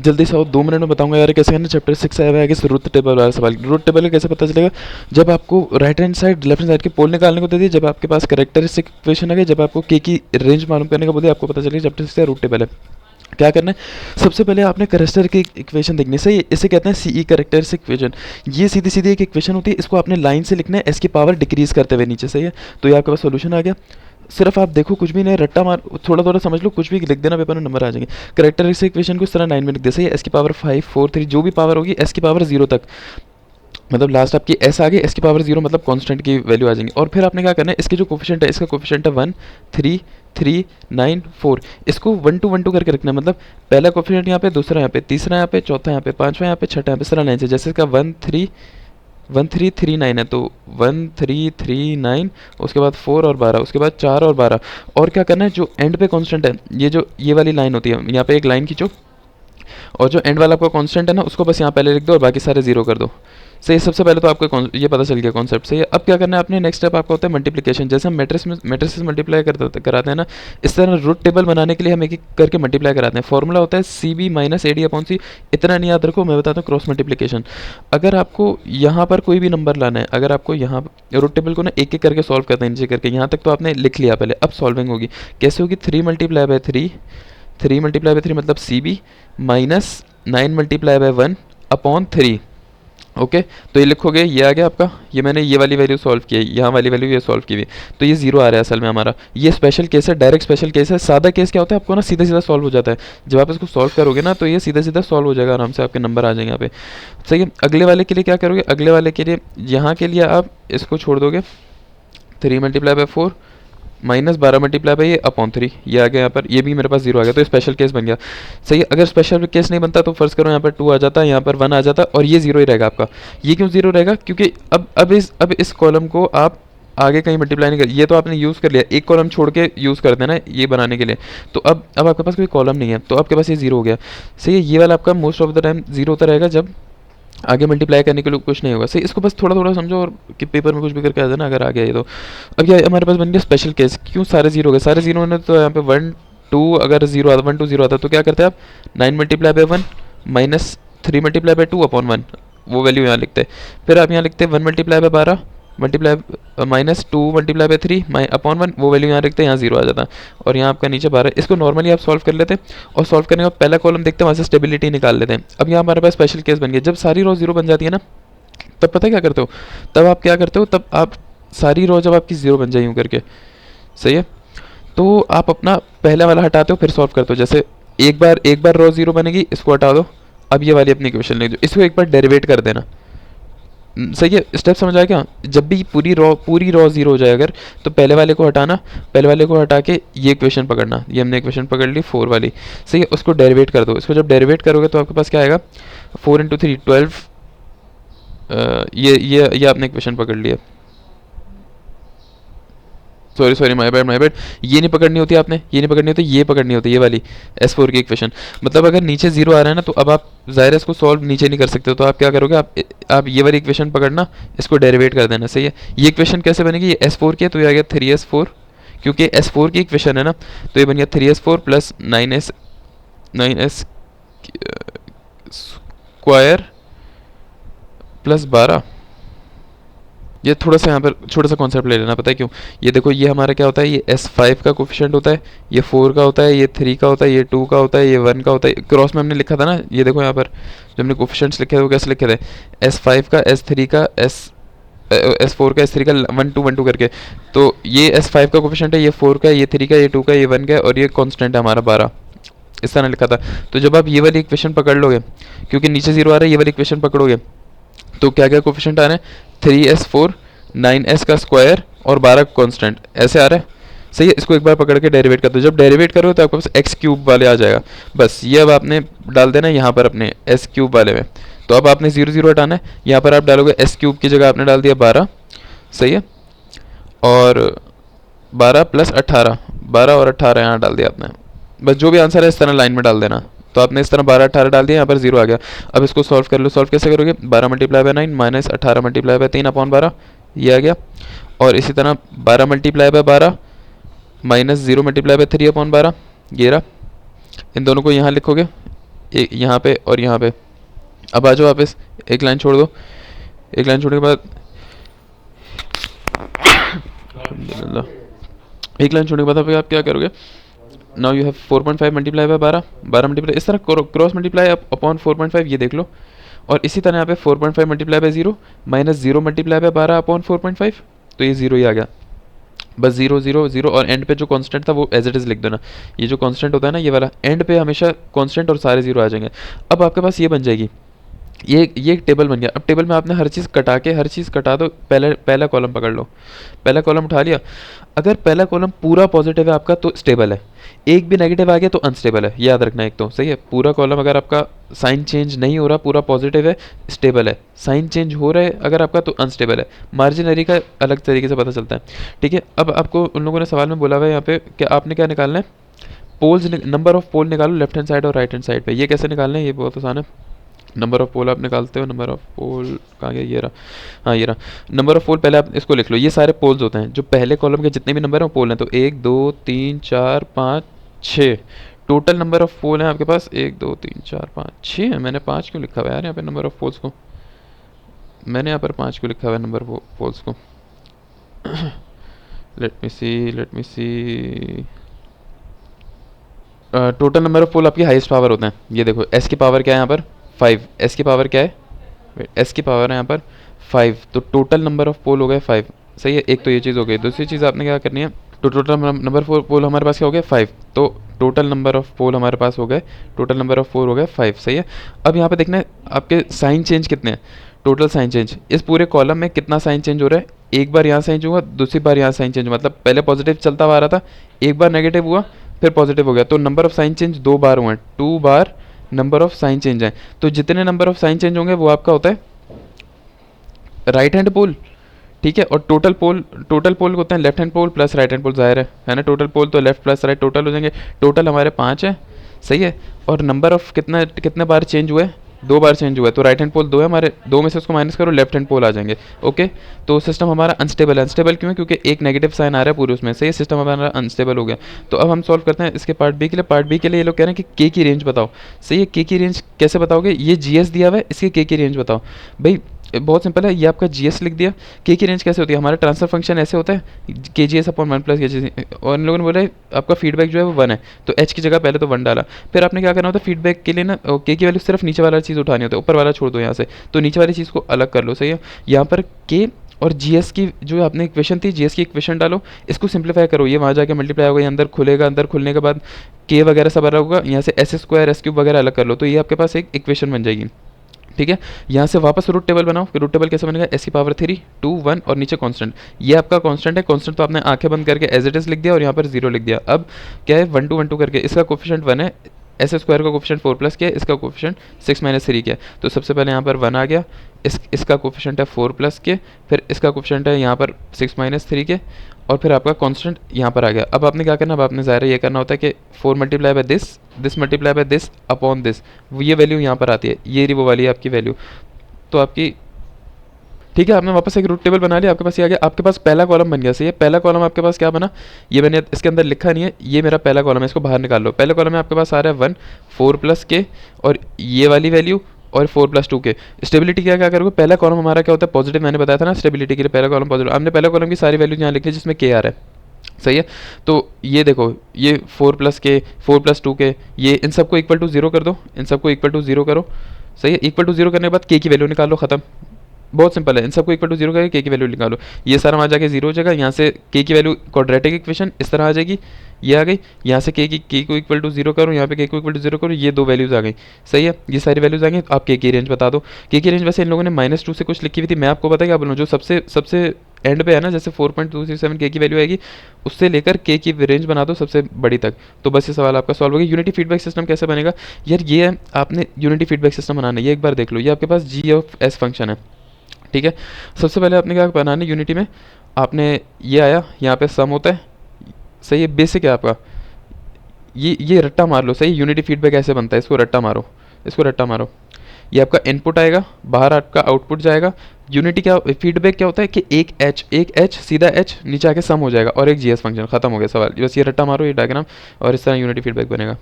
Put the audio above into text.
जल्दी से और 2 मिनट में बताऊंगा यार कैसे करना। चैप्टर 6 आया है कि रूट टेबल वाला सवाल। रूट टेबल का कैसे पता चलेगा? जब आपको right hand side left hand side के पोल निकालने को दे दी, जब आपके पास कैरेक्टरिस्टिक इक्वेशन आ गई, जब आपको के की रेंज मालूम करने को बोले, आपको पता चलेगा चैप्टर 6 रूट टेबल है। क्या करना है? सबसे पहले आपने कैरेक्टर की इक्वेशन देखनी सही है। इसे कहते हैं सीई कैरेक्टरिस्टिक इक्वेशन। ये सीधी सीधी एक इक्वेशन होती है, इसको आपने लाइन से लिखना है एस की पावर डिक्रीज करते हुए नीचे, सही है। तो ये आपके पास सोल्यूशन आ गया। सिर्फ आप देखो, कुछ भी नहीं, रट्टा मार, थोड़ा थोड़ा समझ लो, कुछ भी लिख देना, पेपर में नंबर आ जाएंगे। कैरेक्टरिस्टिक इक्वेशन को इस तरह 9 में लिख दे, सही है। एस की पावर 5 4 3 जो भी पावर होगी एस की पावर 0 तक, मतलब लास्ट आपकी एस आ गई, एस की पावर 0 मतलब कांस्टेंट की वैल्यू आ जाएंगी। और फिर आपने क्या करना है, इसके जो कोफिशिएंट है, इसका कोफिशिएंट है 1 3 3 9 4, इसको 1 2 1 2 करके रखना है। मतलब पहला कोफिशिएंट यहाँ पे, दूसरा यहाँ पे, तीसरा यहाँ पे, चौथा यहाँ पे, पांचवा यहाँ पे, छठा यहाँ पे, सारा लाइन से। जैसे इसका 1 3 3 9 है तो 1 3 3 9, उसके बाद 4 और 12, उसके बाद 4 और 12। और क्या करना है, जो एंड पे कांस्टेंट है, ये वाली लाइन होती है, यहाँ पे एक लाइन खींचो और जो एंड वाला आपका कांस्टेंट है ना, उसको बस यहाँ पहले लिख दो और बाकी सारे जीरो कर दो। सही, सबसे पहले तो आपको ये पता चल गया कॉन्सेप्ट सही है। अब क्या करना है आपने, नेक्स्ट स्टेप आपका होता है मल्टीप्लिकेशन। जैसे हम मैट्रिक्स मल्टीप्लाई कराते हैं ना, इस तरह रूट टेबल बनाने के लिए हम एक एक करके मल्टीप्लाई कराते हैं। फॉर्मूला होता है C B minus A D upon C. इतना नहीं याद रखो, मैं बताता हूँ क्रॉस मल्टीप्लिकेशन। अगर आपको यहाँ पर कोई भी नंबर लाना है, अगर आपको यहाँ रूट टेबल को ना एक एक करके सॉल्व करते हैं नीचे करके, यहाँ तक तो आपने लिख लिया पहले। अब सॉल्विंग होगी, कैसे होगी? 3 मल्टीप्लाई बाय 3, 3 मल्टीप्लाई बाय 3 मतलब C B minus 9 multiply by 1 upon 3। Okay, तो ये लिखोगे, ये आ गया आपका। ये मैंने ये वाली वैल्यू सॉल्व की है, यहाँ वाली वैल्यू ये सॉल्व की हुई, तो ये 0 आ रहा है असल में हमारा। ये स्पेशल केस है, डायरेक्ट स्पेशल केस है। सादा केस क्या होता है, आपको ना सीधा सीधा सॉल्व हो जाता है। जब आप इसको सॉल्व करोगे ना, तो ये सीधा सीधा सॉल्व हो जाएगा आराम से, आपके नंबर आ जाएंगे यहाँ पे। सही है। अगले वाले के लिए क्या करोगे? अगले वाले के लिए यहाँ के लिए आप इसको छोड़ दोगे, 3 multiply by 4 minus 12 multiply by ये अपॉन 3, ये आ गया यहाँ पर। ये भी मेरे पास 0 आ गया, तो स्पेशल केस बन गया। सही है। अगर स्पेशल केस नहीं बनता तो फर्ज करो यहाँ पर 2 आ जाता, यहाँ पर 1 आ जाता और ये 0 ही रहेगा आपका। ये क्यों 0 रहेगा? क्योंकि अब इस कॉलम को आप आगे कहीं मल्टीप्लाई नहीं कर, ये तो आपने यूज़ कर लिया, एक कॉलम छोड़ के यूज़ कर देना ये बनाने के लिए। तो अब आपके पास कोई कॉलम नहीं है, तो आपके पास ये 0 हो गया। सही है। ये वाला आपका मोस्ट ऑफ द टाइम 0 होता रहेगा जब आगे मल्टीप्लाई करने के लिए कुछ नहीं होगा। सही, इसको बस थोड़ा थोड़ा समझो और कि पेपर में कुछ भी करके आ जाना अगर आ गया ये तो। अब ये हमारे पास बन गया स्पेशल केस। क्यों सारे 0 हो गए? सारे 0 होने तो यहाँ पे 1 2, अगर 0 आता 1 2 0 आता तो क्या करते हैं आप? 9 multiply by 1 minus 3 multiply by 2 upon 1, वो वैल्यू यहाँ लिखते हैं। फिर आप यहाँ लिखते हैं 1 multiply by 12 multiply minus 2 multiply by 3 upon 1, वो वैल्यू यहाँ लिखते हैं, यहाँ 0 आ जाता है। और यहाँ आपका नीचे 12। इसको नॉर्मली आप सॉल्व कर लेते हैं और सॉल्व करने के बाद पहला कॉलम देखते हैं, वहाँ से स्टेबिलिटी निकाल लेते हैं। अब यहाँ हमारे पास स्पेशल केस बन गया। जब सारी रो 0 बन जाती है ना, तब पता है क्या करते हो? तब आप क्या करते हो, तब आप सारी रो जब आपकी 0 बन जाए यूँ करके, सही है, तो आप अपना पहला वाला हटाते हो, फिर सॉल्व करते हो। जैसे एक बार रो 0 बनेगी, इसको हटा दो। अब ये वाली अपनी इक्वेशन लिख दो, इसको एक बार डेरिवेट कर देना। सही है। स्टेप समझ आया क्या? जब भी पूरी रो 0 हो जाए अगर, तो पहले वाले को हटाना, पहले वाले को हटा के ये इक्वेशन पकड़ना। ये हमने इक्वेशन पकड़ ली 4 वाली, सही है। उसको डेरिवेट कर दो। इसको जब डेरिवेट करोगे तो आपके पास क्या आएगा? 4 × 3 12। ये आपने इक्वेशन पकड़ लिया। सॉरी माय बैड, ये नहीं पकड़नी होती आपने, ये नहीं पकड़नी होती, ये पकड़नी होती है, ये वाली S4 की इक्वेशन। मतलब अगर नीचे 0 आ रहा है ना, तो अब आप ज़ाहिर है इसको सॉल्व नीचे नहीं कर सकते, तो आप क्या करोगे, आप ये वाली इक्वेशन पकड़ना, इसको डेरिवेट कर देना। सही है। ये इक्वेशन कैसे बनेगी? ये S4 की है तो ये आ गया 3S4, क्योंकि S4 की इक्वेशन है ना, तो ये बन गया 3S4 plus 9S square plus 12। ये थोड़ा सा यहाँ पर छोटा सा कॉन्सेप्ट ले लेना, पता है क्यों? ये देखो, ये हमारा क्या होता है, ये S5 का कोफिशिएंट होता है, ये 4 का होता है, ये 3 का होता है, ये 2 का होता है, ये 1 का होता है। क्रॉस में हमने लिखा था ना, ये देखो यहाँ पर जो हमने कोफिशिएंट्स लिखे थे वो कैसे लिखे थे? S5 का, S3 का, S4 का, S3 का 1 2 1 2 करके। तो ये S5 का कोफिशिएंट है, ये 4 का, ये 3 का, ये 2 का, ये 1 का है, और ये कॉन्स्टेंट है हमारा 12। इस तरह लिखा था। तो जब आप ये वाली इक्वेशन पकड़ लोगे, क्योंकि नीचे 0 आ रहा है, ये वाली इक्वेशन पकड़ोगे तो क्या क्या कोफिशिएंट आ रहे हैं? 3S4 9S का स्क्वायर और 12 कांस्टेंट, ऐसे आ रहा है। सही है। इसको एक बार पकड़ के डेरिवेट कर दो। जब डेरिवेट करो तो आपके पास एक्स क्यूब वाले आ जाएगा। बस ये अब आपने डाल देना है यहाँ पर अपने एस क्यूब वाले में। तो अब आपने 0 0 हटाना है, यहाँ पर आप डालोगे एस क्यूब की जगह आपने डाल दिया 12। सही है। और 12 प्लस 18, 12 और 18 यहाँ डाल दिया आपने। बस जो भी आंसर है इस तरह लाइन में डाल देना। तो आपने इस तरह 12 18 डाल दिया, यहाँ पर 0 आ गया। अब इसको सॉल्व कर लो। सॉल्व कैसे करोगे? 12 multiply by 9 minus 18 multiply by 3 upon 12, ये आ गया। और इसी तरह 12 multiply by 12 minus 0 multiply by 3 upon 12, ये रहा। इन दोनों को यहाँ लिखोगे, एक यहाँ पे और यहाँ पे। अब आ जाओ वापस, एक लाइन छोड़ दो, एक लाइन छोड़ने के बाद एक लाइन छोड़ने के बाद आप क्या करोगे, now you have 4.5 multiply by 12, 12 multiply इस तरह क्रॉस मल्टीप्लाई अपॉन 4.5 ये देख लो। और इसी तरह यहाँ पे 4.5 multiply by 0 minus 0 multiply by 12 upon 4.5, तो ये 0 ही आ गया। बस 0 0 0 और एंड पे जो कांस्टेंट था वो एज इट इज़ लिख देना। ये जो कांस्टेंट होता है ना ये वाला, एंड पे हमेशा कांस्टेंट और सारे 0 आ जाएंगे। अब आपके पास ये बन जाएगी, ये एक टेबल बन गया। अब टेबल में आपने हर चीज़ कटा के, हर चीज़ कटा दो, पहला कॉलम पकड़ लो, पहला कॉलम उठा लिया। अगर पहला कॉलम पूरा पॉजिटिव है आपका तो स्टेबल है, एक भी नेगेटिव आ गया तो अनस्टेबल है, ये याद रखना। एक तो सही है, पूरा कॉलम अगर आपका साइन चेंज नहीं हो रहा, पूरा पॉजिटिव है, स्टेबल है। साइन चेंज हो रहा है अगर आपका तो अनस्टेबल है। मार्जिन एरी का अलग तरीके से पता चलता है, ठीक है। अब आपको उन लोगों ने सवाल में बोला हुआ है यहाँ पे कि आपने क्या निकालना है, पोल्स, नंबर ऑफ पोल निकालो लेफ्ट हैंड साइड और राइट हैंड साइड पे। ये कैसे निकालना है, ये बहुत आसान है। नंबर ऑफ पोल आप निकालते हो, नंबर ऑफ पोल कहाँ गया, ये रहा, हाँ ये रहा। नंबर ऑफ पोल पहले आप इसको लिख लो, ये सारे पोल्स होते हैं जो पहले कॉलम के जितने भी नंबर हैं वो पोल हैं। तो 1 2 3 4 5 6 टोटल नंबर ऑफ पोल हैं आपके पास, 1 2 3 4 5 6 है। मैंने 5 क्यों लिखा हुआ है यार यहाँ पे नंबर ऑफ पोल्स को, मैंने यहाँ पर 5 क्यों लिखा हुआ है नंबर पोल्स को। Let me see total number of pole आपकी हाईएस्ट पावर होते हैं। ये देखो एस की पावर क्या है यहाँ पर 5, एस की पावर क्या है, एस की पावर है यहाँ पर 5, तो टोटल नंबर ऑफ पोल हो गए 5। सही है, एक तो ये चीज़ हो गई। दूसरी चीज़ आपने क्या करनी है, तो टोटल नंबर पोल हमारे पास क्या हो गया 5, तो टोटल नंबर ऑफ पोल हमारे पास हो गए, टोटल नंबर ऑफ पोल हो गए 5। सही है। अब यहाँ पे देखना है आपके साइन चेंज कितने हैं, टोटल साइन चेंज इस पूरे कॉलम में कितना साइन चेंज हो रहा है। एक बार यहाँ साइन चेंज हुआ, दूसरी बार यहाँ साइन चेंज, मतलब पहले पॉजिटिव चलता हुआ आ रहा था, एक बार नेगेटिव हुआ, फिर पॉजिटिव हो गया, तो नंबर ऑफ साइन चेंज 2 बार हुए हैं, 2 बार नंबर ऑफ साइन चेंज है। तो जितने नंबर ऑफ साइन चेंज होंगे वो आपका होता है राइट हैंड पोल, ठीक है। और टोटल पोल होते हैं लेफ्ट हैंड पोल प्लस राइट हैंड पोल, जाहिर है ना। टोटल पोल तो लेफ्ट प्लस राइट टोटल हो जाएंगे, टोटल हमारे 5 है। सही है। और नंबर ऑफ कितने बार चेंज हुए, 2 बार चेंज हुआ है, तो राइट हैंड पोल 2 है हमारे, 2 में से उसको माइनस करो, लेफ्ट हैंड पोल आ जाएंगे। ओके, तो सिस्टम हमारा अनस्टेबल है। अनस्टेबल क्यों है, क्योंकि एक नेगेटिव साइन आ रहा है पूरे उसमें से, ये सिस्टम हमारा अनस्टेबल हो गया। तो अब हम सॉल्व करते हैं इसके पार्ट बी के लिए। पार्ट बी के लिए ये लोग कह रहे हैं कि के की रेंज बताओ। सही है, के की रेंज कैसे बताओगे, ये जीएस दिया हुआ है, इसकी के की रेंज बताओ। भाई बहुत सिंपल है, ये आपका जीएस लिख दिया। के की रेंज कैसे होती है, हमारा ट्रांसफर फंक्शन ऐसे होता है के जी एस अपॉन 1 प्लस के जी, और इन लोगों ने बोला आपका फीडबैक जो है वो 1 है, तो एच की जगह पहले तो 1 डाला। फिर आपने क्या करना होता है फीडबैक के लिए ना, के की वैल्यू सिर्फ नीचे वाला चीज़ उठानी होती है, ऊपर वाला छोड़ दो यहाँ से, तो नीचे वाली चीज़ को अलग कर लो। सही है, यहाँ पर के और जीएस की जो आपने इक्वेशन थी, जीएस की इक्वेशन डालो, इसको सिंप्लीफाई करो, ये वहाँ जाके मल्टीप्लाई होगा, ये अंदर खुलेगा, अंदर खुलने के बाद के वगैरह सब अलग होगा, यहाँ से एस स्क्वायर एस क्यूब वगैरह अलग कर लो, तो ये आपके पास एक इक्वेशन बन जाएगी। ठीक है, यहाँ से वापस रूट टेबल बनाओ। रूट टेबल कैसे बनेगा, एस की पावर 3 2 1 और नीचे कांस्टेंट, ये आपका कांस्टेंट है। कांस्टेंट तो आपने आंखें बंद करके एज इट इज लिख दिया और यहाँ पर 0 लिख दिया। अब क्या है 1 2 1 2 करके, इसका कोफिशिएंट 1 है, एस स्क्वायर का कोफिशिएंट 4 प्लस क्या है, इसका कोफिशिएंट 6 माइनस 3 क्या है, तो सबसे पहले यहाँ पर 1 आ गया, इसका कोफिशिएंट है 4 प्लस के, फिर इसका कोफिशिएंट है यहाँ पर 6 माइनस 3 के, और फिर आपका कांस्टेंट यहाँ पर आ गया। अब आपने क्या करना, अब आपने ज़ाहिर ये करना होता है कि 4 multiply by this multiply by this upon this, ये वैल्यू यहाँ पर आती है, ये रही वो वाली आपकी वैल्यू, तो आपकी ठीक है। आपने वापस एक रूट टेबल बना लिया, आपके पास ये आ गया, आपके पास पहला कॉलम बन गया। सही है, पहला कॉलम आपके पास क्या बना, ये मैंने इसके अंदर लिखा नहीं है, ये मेरा पहला कॉलम है, इसको बाहर निकाल लो। पहले कॉलम में आपके पास आ रहा है 1 4 प्लस के और ये वाली वैल्यू और 4 प्लस 2 के। स्टेबिलिटी क्या करोगे, पहला कॉलम हमारा क्या होता है पॉजिटिव, मैंने बताया था ना स्टेबिलिटी के लिए पहला कॉलम पॉजिटिव। हमने पहले कॉलम की सारी वैल्यू यहाँ लिखी है जिसमें के आ रहा है। सही है, तो ये देखो ये 4 प्लस के 4 प्लस 2 के, ये इन सबको इक्वल टू 0 कर दो, इन सबको इक्वल टू 0 करो। सही है, इक्वल टू 0 करने के बाद के की वैल्यू निकाल लो, खत्म। बहुत सिंपल है, इन सबको इक्वल टू 0 करके के की वैल्यू निकालो, ये सारा वहाँ जाके 0 हो जाएगा। यहाँ से के की वैल्यू क्वाड्रेटिक इक्वेशन इस तरह आ जाएगी, ये आ गई। यहाँ से के को इक्वल टू 0 करो, यहाँ पे के को इक्वल टू 0 करो, ये 2 वैल्यूज़ आ गई। सही है, ये सारी वैल्यूज़ आ गई। आप के की रेंज बता दो। के की रेंज वैसे इन लोगों ने -2 से कुछ लिखी हुई थी, मैं आपको पता क्या बोलूँ, जो सबसे एंड पे है ना, जैसे 4.237 के की वैल्यू आएगी, उससे लेकर के की रेंज बना दो सबसे बड़ी तक। तो बस ये सवाल आपका सॉल्व हो गया। यूनिटी फीडबैक सिस्टम कैसे बनेगा यार, ये है आपने यूनिटी फीडबैक सिस्टम बनाना है, ये एक बार देख लो। ये आपके पास जी ऑफ एस फंक्शन है, ठीक है। सबसे पहले आपने क्या बनाना है यूनिटी में, आपने ये आया यहाँ पे सम होता है। सही है, बेसिक है आपका, ये रट्टा मार लो। सही, यूनिटी फीडबैक ऐसे बनता है, इसको रट्टा मारो, इसको रट्टा मारो। ये आपका इनपुट आएगा, बाहर आपका आउटपुट जाएगा। यूनिटी क्या फीडबैक क्या होता है कि एक एच सीधा एच नीचे आके सम हो जाएगा और एक जीएस फंक्शन, खत्म हो गया सवाल। बस ये रट्टा मारो, ये डायग्राम, और इस तरह यूनिटी फीडबैक बनेगा।